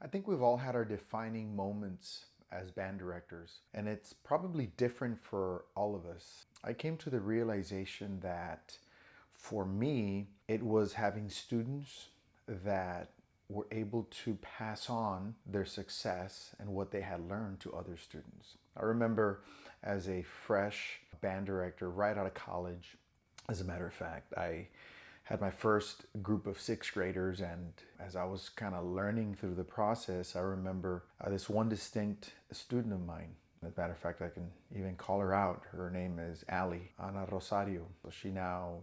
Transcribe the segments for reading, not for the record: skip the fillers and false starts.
I think we've all had our defining moments as band directors, and it's probably different for all of us. I came to the realization that for me, it was having students that were able to pass on their success and what they had learned to other students. I remember as a fresh band director right out of college, as a matter of fact, I had my first group of sixth graders, and as I was kind of learning through the process, I remember this one distinct student of mine. As a matter of fact, I can even call her out. Her name is Ali, Ana Rosario. So she now,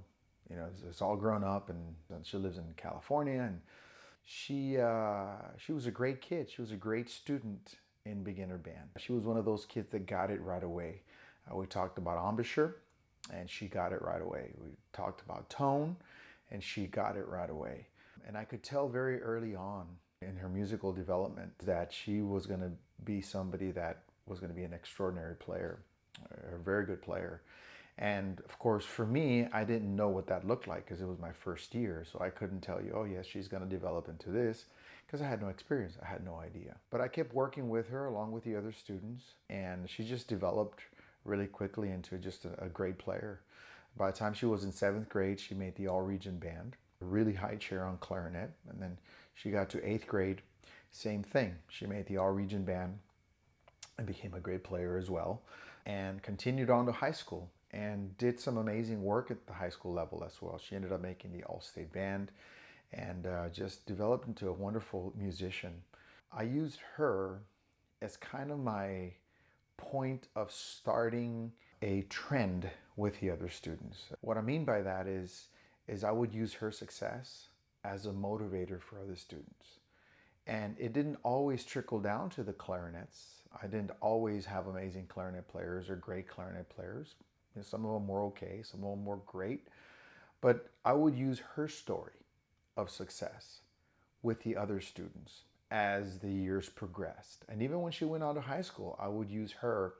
is all grown up, and she lives in California, and she was a great kid. She was a great student in beginner band. She was one of those kids that got it right away. We talked about embouchure, and she got it right away. We talked about tone, and she got it right away. And I could tell very early on in her musical development that she was going to be somebody that was going to be an extraordinary player, a very good player. And of course, for me, I didn't know what that looked like because it was my first year. So I couldn't tell you, oh yes, she's going to develop into this, because I had no experience. I had no idea. But I kept working with her along with the other students, and she just developed really quickly into just a great player. By the time she was in seventh grade, she made the all-region band, a really high chair on clarinet. And then she got to eighth grade, same thing. She made the all-region band and became a great player as well, and continued on to high school and did some amazing work at the high school level as well. She ended up making the all-state band and just developed into a wonderful musician. I used her as kind of my point of starting a trend with the other students. What I mean by that is I would use her success as a motivator for other students. And it didn't always trickle down to the clarinets. I didn't always have amazing clarinet players or great clarinet players. Some of them were okay, some of them were great. But I would use her story of success with the other students as the years progressed. And even when she went on to high school, I would use her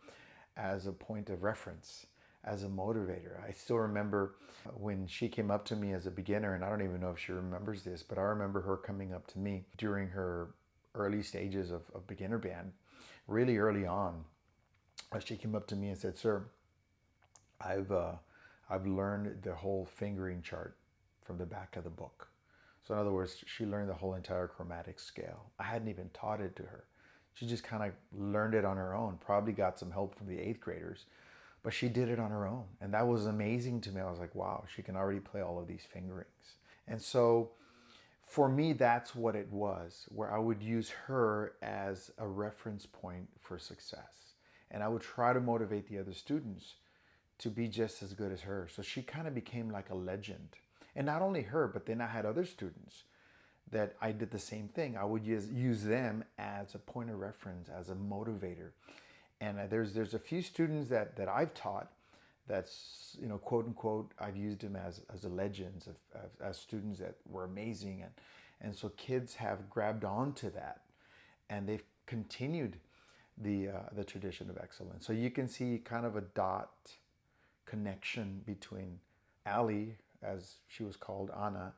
as a point of reference, as a motivator. I still remember when she came up to me as a beginner, and I don't even know if she remembers this, but I remember her coming up to me during her early stages of beginner band, really early on. She came up to me and said, "Sir, I've learned the whole fingering chart from the back of the book." So in other words, she learned the whole entire chromatic scale. I hadn't even taught it to her. She just kind of learned it on her own, probably got some help from the eighth graders, but she did it on her own. And that was amazing to me. I was like, wow, she can already play all of these fingerings. And so for me, that's what it was, where I would use her as a reference point for success. And I would try to motivate the other students to be just as good as her. So she kind of became like a legend. And not only her, but then I had other students that I did the same thing. I would use them as a point of reference, as a motivator. And there's a few students that I've taught that's, quote unquote, I've used them as a legends, as students that were amazing. And so kids have grabbed onto that, and they've continued the tradition of excellence. So you can see kind of a dot connection between Ali, as she was called, Anna,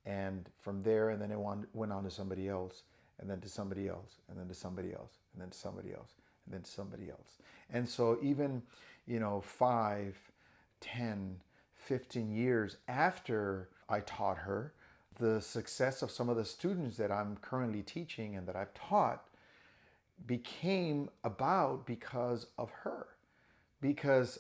and from there, and then it went on to somebody else, and then to somebody else, and then to somebody else, and then to somebody else, and then to somebody else. And so even, 5, 10, 15 years after I taught her, the success of some of the students that I'm currently teaching and that I've taught became about because of her. Because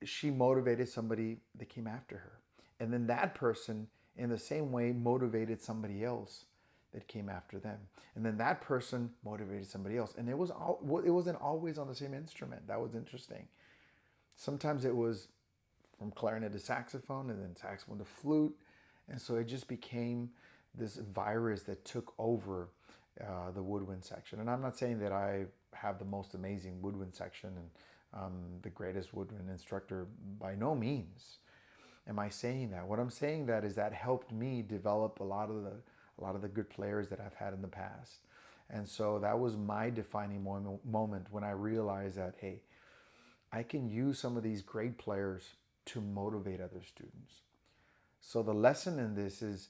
she motivated somebody that came after her. And then that person, in the same way, motivated somebody else that came after them. And then that person motivated somebody else. And it wasn't always on the same instrument. That was interesting. Sometimes it was from clarinet to saxophone, and then saxophone to flute. And so it just became this virus that took over the woodwind section. And I'm not saying that I have the most amazing woodwind section and the greatest woodwind instructor, by no means am I saying that. What I'm saying that is that helped me develop a lot of the good players that I've had in the past. And so that was my defining moment when I realized that, hey, I can use some of these great players to motivate other students. So the lesson in this is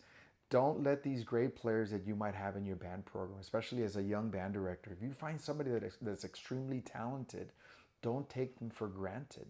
Don't let these great players that you might have in your band program, especially as a young band director, if you find somebody that's extremely talented, don't take them for granted.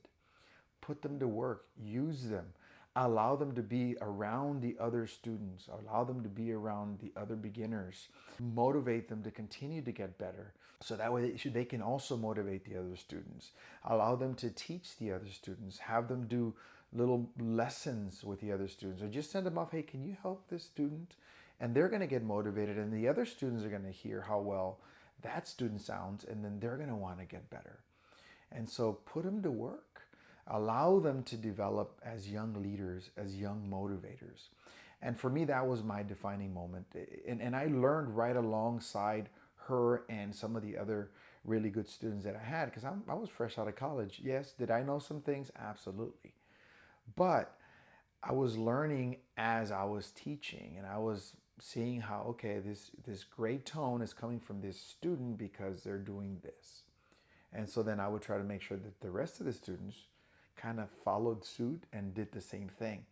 Put them to work, use them, allow them to be around the other students, allow them to be around the other beginners, motivate them to continue to get better. So that way they can also motivate the other students. Allow them to teach the other students, have them do little lessons with the other students, or just send them off, hey, can you help this student? And they're going to get motivated, and the other students are going to hear how well that student sounds, and then they're going to want to get better. And so put them to work. Allow them to develop as young leaders, as young motivators. And for me, that was my defining moment. And I learned right alongside her and some of the other really good students that I had, because I was fresh out of college. Yes, did I know some things? Absolutely. But I was learning as I was teaching, and I was seeing how, okay, this great tone is coming from this student because they're doing this. And so then I would try to make sure that the rest of the students kind of followed suit and did the same thing.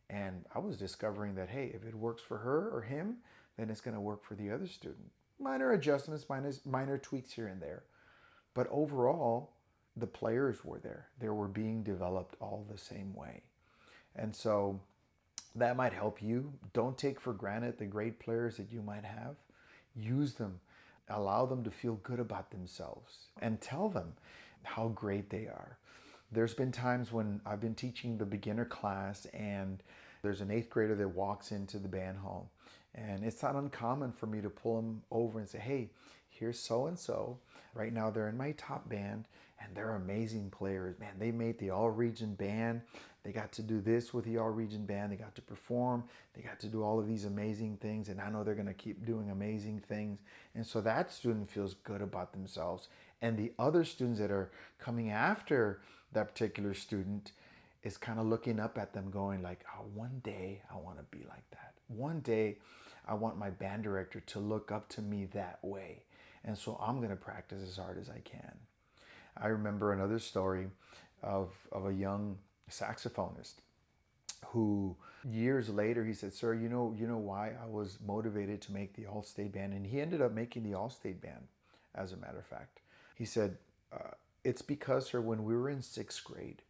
And I was discovering that, hey, if it works for her or him, then it's going to work for the other student. Minor adjustments, minor tweaks here and there. But overall, the players were there. They were being developed all the same way. And so that might help you. Don't take for granted the great players that you might have. Use them. Allow them to feel good about themselves and tell them how great they are. There's been times when I've been teaching the beginner class and there's an 8th grader that walks into the band hall. And it's not uncommon for me to pull them over and say, hey, here's so-and-so. Right now they're in my top band and they're amazing players. Man, they made the all-region band. They got to do this with the all-region band. They got to perform. They got to do all of these amazing things. And I know they're going to keep doing amazing things. And so that student feels good about themselves. And the other students that are coming after that particular student is kind of looking up at them going like, oh, one day I want to be like that. One day I want my band director to look up to me that way. And so I'm going to practice as hard as I can. I remember another story of a young saxophonist who years later he said, sir, you know why I was motivated to make the All-State band? And he ended up making the All-State band, as a matter of fact. He said, it's because, sir, when we were in 6th grade,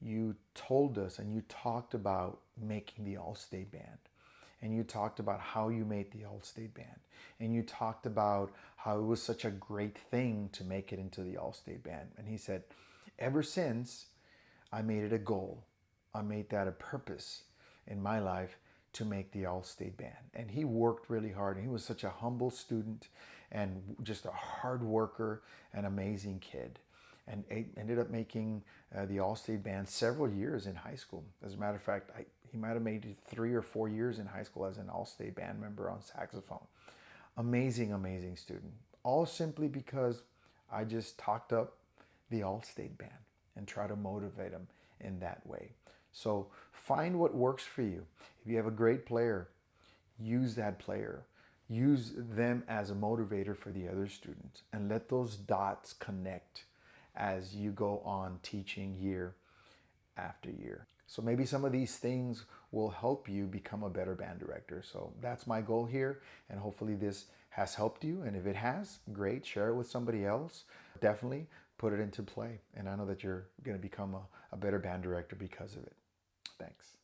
you told us and you talked about making the All-State band. And you talked about how you made the All-State band. And you talked about how it was such a great thing to make it into the All-State band. And he said, ever since, I made it a goal. I made that a purpose in my life to make the All-State band. And he worked really hard. And he was such a humble student and just a hard worker, an amazing kid. And ended up making the All-State band several years in high school. As a matter of fact, he might have made it 3 or 4 years in high school as an All-State band member on saxophone. Amazing, amazing student. All simply because I just talked up the All-State band and try to motivate them in that way. So find what works for you. If you have a great player, use that player. Use them as a motivator for the other students and let those dots connect as you go on teaching year after year. So maybe some of these things will help you become a better band director. So that's my goal here, and hopefully this has helped you. And if it has, great, share it with somebody else. Definitely put it into play. And I know that you're going to become a better band director because of it. Thanks.